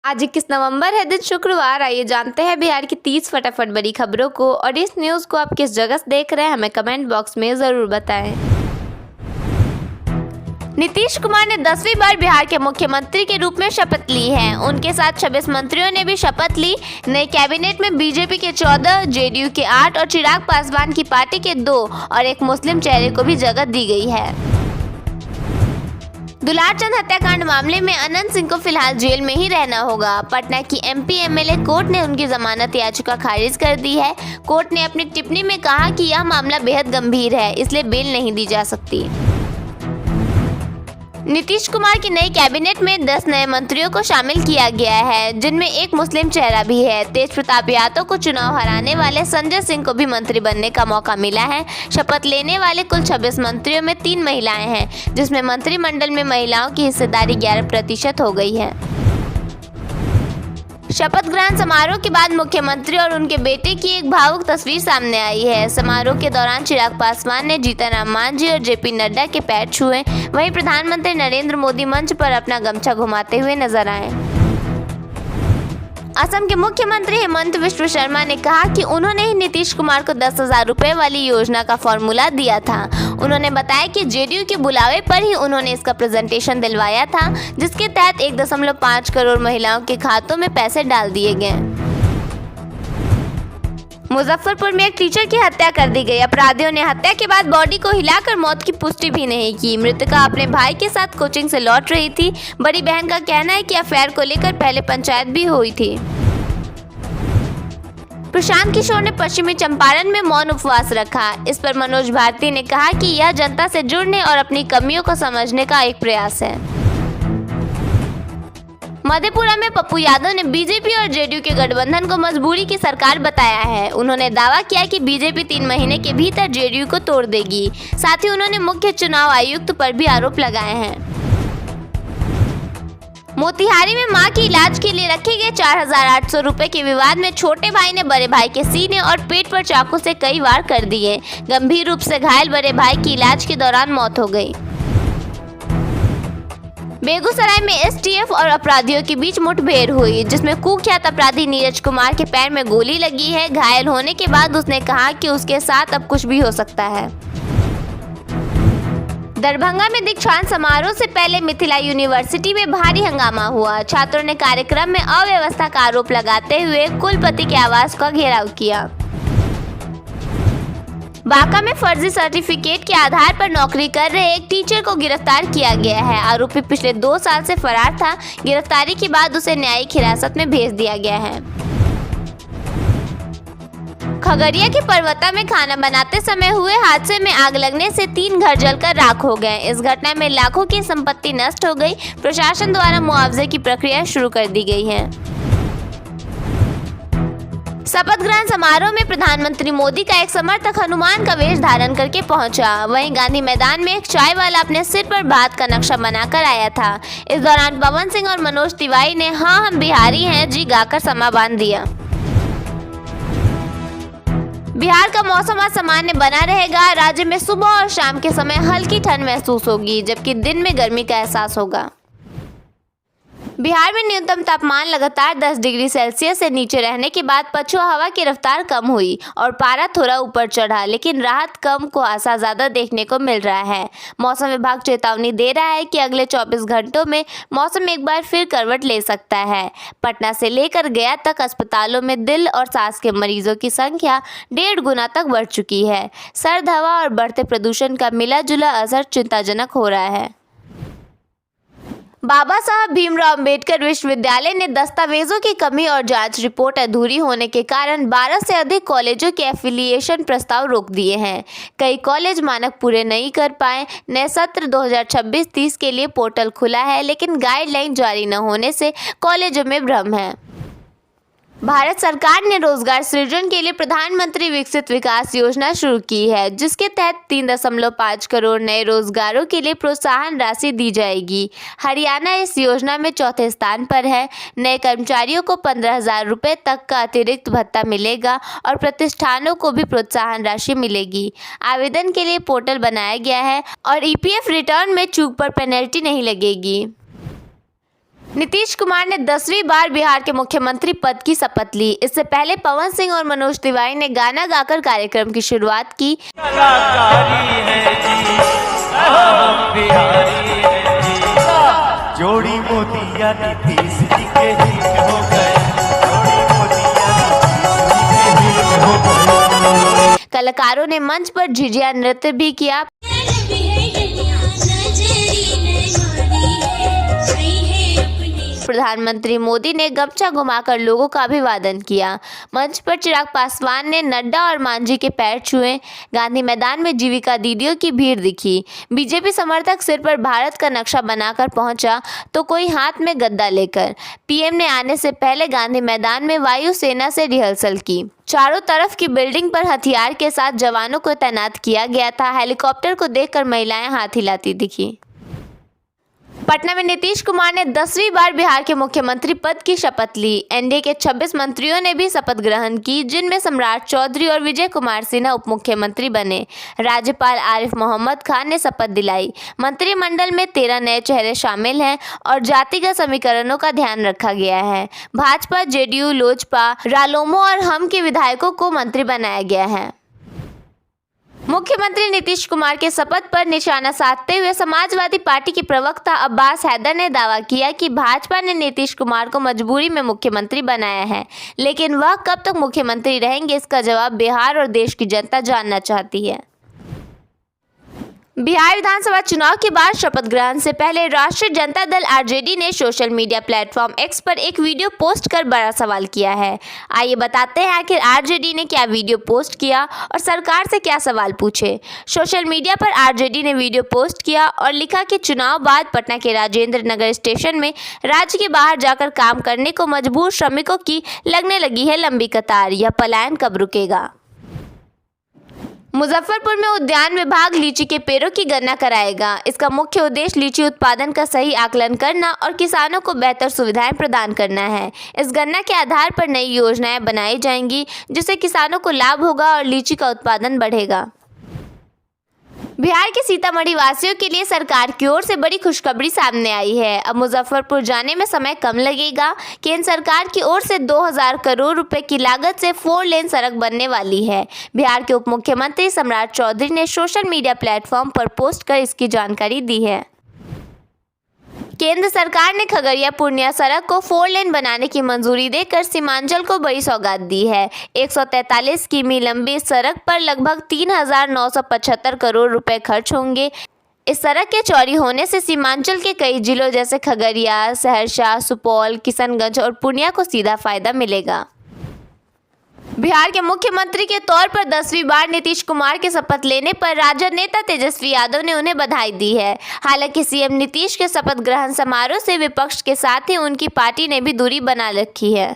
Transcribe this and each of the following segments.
आज 21 नवंबर है, दिन शुक्रवार। आइए जानते हैं बिहार की 30 फटाफट बड़ी खबरों को। और इस न्यूज़ को आप किस जगह से देख रहे हैं, हमें कमेंट बॉक्स में ज़रूर बताएं। नीतीश कुमार ने 10वीं बार बिहार के मुख्यमंत्री के रूप में शपथ ली है। उनके साथ 26 मंत्रियों ने भी शपथ ली। नई कैबिनेट में बीजेपी के 14, जेडीयू के 8 और चिराग पासवान की पार्टी के 2 और एक मुस्लिम चेहरे को भी जगह दी गई है। दुलारचंद हत्याकांड मामले में अनंत सिंह को फिलहाल जेल में ही रहना होगा। पटना की एमपी एमएलए कोर्ट ने उनकी जमानत याचिका खारिज कर दी है। कोर्ट ने अपनी टिप्पणी में कहा कि यह मामला बेहद गंभीर है, इसलिए बेल नहीं दी जा सकती। नीतीश कुमार की नई कैबिनेट में 10 नए मंत्रियों को शामिल किया गया है, जिनमें एक मुस्लिम चेहरा भी है। तेज प्रताप यादव को चुनाव हराने वाले संजय सिंह को भी मंत्री बनने का मौका मिला है। शपथ लेने वाले कुल 26 मंत्रियों में 3 महिलाएं हैं, जिसमें मंत्रिमंडल में महिलाओं की हिस्सेदारी 11% हो गई है। शपथ ग्रहण समारोह के बाद मुख्यमंत्री और उनके बेटे की एक भावुक तस्वीर सामने आई है। समारोह के दौरान चिराग पासवान ने जीतनराम मांझी और जेपी नड्डा के पैर छुए। वहीं प्रधानमंत्री नरेंद्र मोदी मंच पर अपना गमछा घुमाते हुए नजर आए। असम के मुख्यमंत्री हेमंत बिस्वा शर्मा ने कहा कि उन्होंने ही नीतीश कुमार को 10,000 रुपए वाली योजना का फॉर्मूला दिया था। उन्होंने बताया कि जेडीयू के बुलावे पर ही उन्होंने इसका प्रेजेंटेशन दिलवाया था, जिसके तहत 1.5 करोड़ महिलाओं के खातों में पैसे डाल दिए गए। मुजफ्फरपुर में एक टीचर की हत्या कर दी गई। अपराधियों ने हत्या के बाद बॉडी को हिलाकर मौत की पुष्टि भी नहीं की। मृतका अपने भाई के साथ कोचिंग से लौट रही थी। बड़ी बहन का कहना है कि अफेयर को लेकर पहले पंचायत भी हुई थी। प्रशांत किशोर ने पश्चिमी चंपारण में मौन उपवास रखा। इस पर मनोज भारती ने कहा कि यह जनता से जुड़ने और अपनी कमियों को समझने का एक प्रयास है। मधेपुरा में पप्पू यादव ने बीजेपी और जेडीयू के गठबंधन को मजबूरी की सरकार बताया है। उन्होंने दावा किया कि बीजेपी 3 महीने के भीतर जेडीयू को तोड़ देगी। साथ ही उन्होंने मुख्य चुनाव आयुक्त पर भी आरोप लगाए हैं। मोतिहारी में मां के इलाज के लिए रखे गए 4,800 रुपए के विवाद में छोटे भाई ने बड़े भाई के सीने और पेट पर चाकू से कई वार कर दिए। गंभीर रूप से घायल बड़े भाई की इलाज के दौरान मौत हो गई। बेगूसराय में एसटीएफ और अपराधियों के बीच मुठभेड़ हुई, जिसमें कुख्यात अपराधी नीरज कुमार के पैर में गोली लगी है। घायल होने के बाद उसने कहा कि उसके साथ अब कुछ भी हो सकता है। दरभंगा में दीक्षांत समारोह से पहले मिथिला यूनिवर्सिटी में भारी हंगामा हुआ। छात्रों ने कार्यक्रम में अव्यवस्था का आरोप लगाते हुए कुलपति के आवास का घेराव किया। बांका में फर्जी सर्टिफिकेट के आधार पर नौकरी कर रहे एक टीचर को गिरफ्तार किया गया है। आरोपी पिछले 2 साल से फरार था। गिरफ्तारी के बाद उसे न्यायिक हिरासत में भेज दिया गया है। खगड़िया के परवता में खाना बनाते समय हुए हादसे में आग लगने से 3 घर जलकर राख हो गए। इस घटना में लाखों की संपत्ति नष्ट हो गई। प्रशासन द्वारा मुआवजे की प्रक्रिया शुरू कर दी गई है। शपथ ग्रहण समारोह में प्रधानमंत्री मोदी का एक समर्थक हनुमान का वेश धारण करके पहुंचा। वहीं गांधी मैदान में एक चाय वाला अपने सिर पर बात का नक्शा बनाकर आया था। इस दौरान पवन सिंह और मनोज तिवारी ने "हाँ हम बिहारी हैं" जी गाकर समा बांध दिया। बिहार का मौसम आज सामान्य बना रहेगा। राज्य में सुबह और शाम के समय हल्की ठंड महसूस होगी, जबकि दिन में गर्मी का एहसास होगा। बिहार में न्यूनतम तापमान लगातार 10 डिग्री सेल्सियस से नीचे रहने के बाद पछुआ हवा की रफ्तार कम हुई और पारा थोड़ा ऊपर चढ़ा, लेकिन राहत कम को आसा ज्यादा देखने को मिल रहा है। मौसम विभाग चेतावनी दे रहा है कि अगले 24 घंटों में मौसम एक बार फिर करवट ले सकता है। पटना से लेकर गया तक अस्पतालों में दिल और सांस के मरीजों की संख्या 1.5 गुना तक बढ़ चुकी है। सर्द हवा और बढ़ते प्रदूषण का मिला जुला असर चिंताजनक हो रहा है। बाबा साहब भीमराव अंबेडकर विश्वविद्यालय ने दस्तावेजों की कमी और जांच रिपोर्ट अधूरी होने के कारण 12 से अधिक कॉलेजों के एफिलिएशन प्रस्ताव रोक दिए हैं। कई कॉलेज मानक पूरे नहीं कर पाए। नए सत्र 2026-30 के लिए पोर्टल खुला है, लेकिन गाइडलाइन जारी न होने से कॉलेजों में भ्रम है। भारत सरकार ने रोजगार सृजन के लिए प्रधानमंत्री विकसित विकास योजना शुरू की है, जिसके तहत 3.5 करोड़ नए रोजगारों के लिए प्रोत्साहन राशि दी जाएगी। हरियाणा इस योजना में चौथे स्थान पर है। नए कर्मचारियों को 15,000 रुपये तक का अतिरिक्त भत्ता मिलेगा और प्रतिष्ठानों को भी प्रोत्साहन राशि मिलेगी। आवेदन के लिए पोर्टल बनाया गया है और ईपीएफ रिटर्न में चूक पर पेनल्टी नहीं लगेगी। नीतीश कुमार ने 10वीं बार बिहार के मुख्यमंत्री पद की शपथ ली। इससे पहले पवन सिंह और मनोज तिवारी ने गाना गाकर कार्यक्रम की शुरुआत की। जोड़ी मोतिया नीतीश जी के हित हो गए, जोड़ी मोतिया नीतीश जी के हित हो गए। कलाकारों ने मंच पर झिझिया नृत्य भी किया। प्रधानमंत्री मोदी ने गमछा घुमाकर लोगों का अभिवादन किया। मंच पर चिराग पासवान ने नड्डा और मांझी के पैर छुए। गांधी मैदान में जीविका दीदियों की भीड़ दिखी। बीजेपी समर्थक सिर पर भारत का नक्शा बनाकर पहुंचा तो कोई हाथ में गद्दा लेकर। पीएम ने आने से पहले गांधी मैदान में वायुसेना से रिहर्सल की। चारों तरफ की बिल्डिंग पर हथियार के साथ जवानों को तैनात किया गया था। हेलीकॉप्टर को देखकर महिलाएं हाथ हिलाती दिखी। पटना में नीतीश कुमार ने 10वीं बार बिहार के मुख्यमंत्री पद की शपथ ली। एनडीए के 26 मंत्रियों ने भी शपथ ग्रहण की, जिनमें सम्राट चौधरी और विजय कुमार सिन्हा उप मुख्यमंत्री बने। राज्यपाल आरिफ मोहम्मद खान ने शपथ दिलाई। मंत्रिमंडल में 13 नए चेहरे शामिल हैं और जातिगत समीकरणों का ध्यान रखा गया है। भाजपा, जेडीयू, लोजपा, रालोमो और हम के विधायकों को मंत्री बनाया गया है। मुख्यमंत्री नीतीश कुमार के शपथ पर निशाना साधते हुए समाजवादी पार्टी के प्रवक्ता अब्बास हैदर ने दावा किया कि भाजपा ने नीतीश कुमार को मजबूरी में मुख्यमंत्री बनाया है, लेकिन वह कब तक मुख्यमंत्री रहेंगे, इसका जवाब बिहार और देश की जनता जानना चाहती है। बिहार विधानसभा चुनाव के बाद शपथ ग्रहण से पहले राष्ट्रीय जनता दल आरजेडी ने सोशल मीडिया प्लेटफॉर्म एक्स पर एक वीडियो पोस्ट कर बड़ा सवाल किया है। आइए बताते हैं आखिर आरजेडी ने क्या वीडियो पोस्ट किया और सरकार से क्या सवाल पूछे। सोशल मीडिया पर आरजेडी ने वीडियो पोस्ट किया और लिखा कि चुनाव बाद पटना के राजेंद्र नगर स्टेशन में राज्य के बाहर जाकर काम करने को मजबूर श्रमिकों की लगने लगी है लंबी कतार। यह पलायन कब रुकेगा? मुजफ्फरपुर में उद्यान विभाग लीची के पेड़ों की गणना कराएगा। इसका मुख्य उद्देश्य लीची उत्पादन का सही आकलन करना और किसानों को बेहतर सुविधाएं प्रदान करना है। इस गणना के आधार पर नई योजनाएं बनाई जाएंगी, जिससे किसानों को लाभ होगा और लीची का उत्पादन बढ़ेगा। बिहार के सीतामढ़ी वासियों के लिए सरकार की ओर से बड़ी खुशखबरी सामने आई है। अब मुजफ्फरपुर जाने में समय कम लगेगा। केंद्र सरकार की ओर से 2000 करोड़ रुपए की लागत से 4 लेन सड़क बनने वाली है। बिहार के उप मुख्यमंत्री सम्राट चौधरी ने सोशल मीडिया प्लेटफॉर्म पर पोस्ट कर इसकी जानकारी दी है। केंद्र सरकार ने खगड़िया पूर्णिया सड़क को 4 लेन बनाने की मंजूरी देकर सीमांचल को बड़ी सौगात दी है। 143 किमी लंबी इस सड़क पर लगभग 3975 करोड़ रुपए खर्च होंगे। इस सड़क के चौड़ी होने से सीमांचल के कई जिलों जैसे खगड़िया, सहरसा, सुपौल, किशनगंज और पूर्णिया को सीधा फायदा मिलेगा। बिहार के मुख्यमंत्री के तौर पर 10वीं बार नीतीश कुमार के शपथ लेने पर राजद नेता तेजस्वी यादव ने उन्हें बधाई दी है। हालांकि सीएम नीतीश के शपथ ग्रहण समारोह से विपक्ष के साथ ही उनकी पार्टी ने भी दूरी बना रखी है।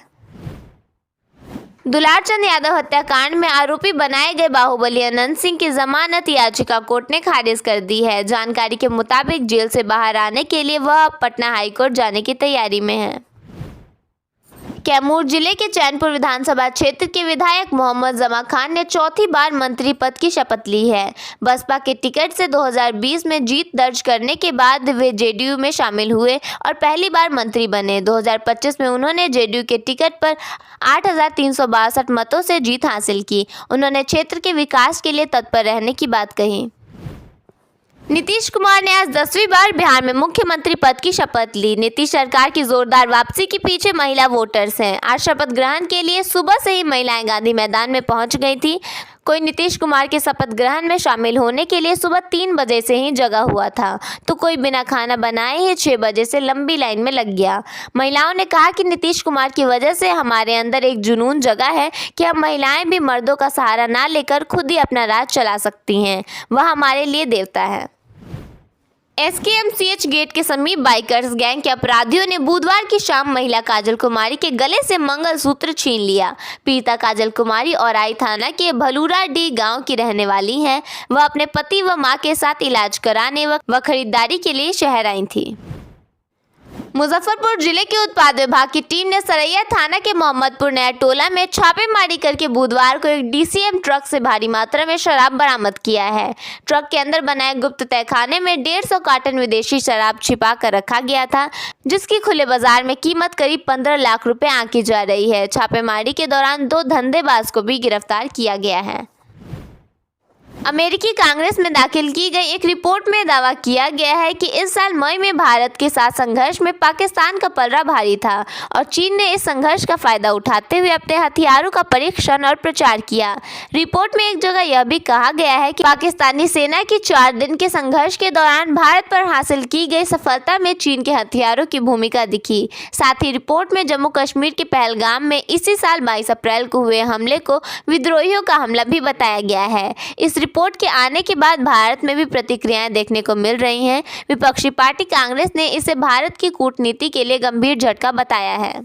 दुलारचंद यादव हत्याकांड में आरोपी बनाए गए बाहुबली अनंत सिंह की जमानत याचिका कोर्ट ने खारिज कर दी है। जानकारी के मुताबिक जेल से बाहर आने के लिए वह पटना हाईकोर्ट जाने की तैयारी में है। कैमूर जिले के चैनपुर विधानसभा क्षेत्र के विधायक मोहम्मद जमा खान ने चौथी बार मंत्री पद की शपथ ली है। बसपा के टिकट से 2020 में जीत दर्ज करने के बाद वे जेडीयू में शामिल हुए और पहली बार मंत्री बने। 2025 में उन्होंने जेडीयू के टिकट पर 8362 मतों से जीत हासिल की। उन्होंने क्षेत्र के विकास के लिए तत्पर रहने की बात कही। नीतीश कुमार ने आज 10वीं बार बिहार में मुख्यमंत्री पद की शपथ ली। नीतीश सरकार की जोरदार वापसी के पीछे महिला वोटर्स हैं। आज शपथ ग्रहण के लिए सुबह से ही महिलाएं गांधी मैदान में पहुंच गई थी। कोई नीतीश कुमार के शपथ ग्रहण में शामिल होने के लिए सुबह 3 बजे से ही जगा हुआ था, तो कोई बिना खाना बनाए ही 6 बजे से लंबी लाइन में लग गया। महिलाओं ने कहा कि नीतीश कुमार की वजह से हमारे अंदर एक जुनून जगा है कि हम महिलाएं भी मर्दों का सहारा ना लेकर खुद ही अपना राज चला सकती हैं। वह हमारे लिए देवता है। SKMCH गेट के समीप बाइकर्स गैंग के अपराधियों ने बुधवार की शाम महिला काजल कुमारी के गले से मंगलसूत्र छीन लिया। पीड़िता काजल कुमारी औराई थाना के भलूराडीह गांव की रहने वाली हैं। वह अपने पति व मां के साथ इलाज कराने व खरीदारी के लिए शहर आई थी। मुजफ्फरपुर जिले के उत्पाद विभाग की टीम ने सरैया थाना के मोहम्मदपुर नया टोला में छापेमारी करके बुधवार को एक डीसीएम ट्रक से भारी मात्रा में शराब बरामद किया है। ट्रक के अंदर बनाए गुप्त तहखाने में 150 कार्टन विदेशी शराब छिपा कर रखा गया था, जिसकी खुले बाजार में कीमत करीब 15 लाख रुपए आंकी जा रही है। छापेमारी के दौरान 2 धंधेबाज को भी गिरफ्तार किया गया है। अमेरिकी कांग्रेस में दाखिल की गई एक रिपोर्ट में दावा किया गया है कि इस साल मई में भारत के साथ संघर्ष में पाकिस्तान का पलड़ा भारी था और चीन ने इस संघर्ष का फायदा उठाते हुए अपने हथियारों का परीक्षण और प्रचार किया। रिपोर्ट में एक जगह यह भी कहा गया है कि पाकिस्तानी सेना की 4 दिन के संघर्ष के दौरान भारत पर हासिल की गई सफलता में चीन के हथियारों की भूमिका दिखी। साथ ही रिपोर्ट में जम्मू कश्मीर के पहलगाम में इसी साल 22 अप्रैल को हुए हमले को विद्रोहियों का हमला भी बताया गया है। इस रिपोर्ट के आने के बाद भारत में भी प्रतिक्रियाएं देखने को मिल रही हैं। विपक्षी पार्टी कांग्रेस ने इसे भारत की कूटनीति के लिए गंभीर झटका बताया है।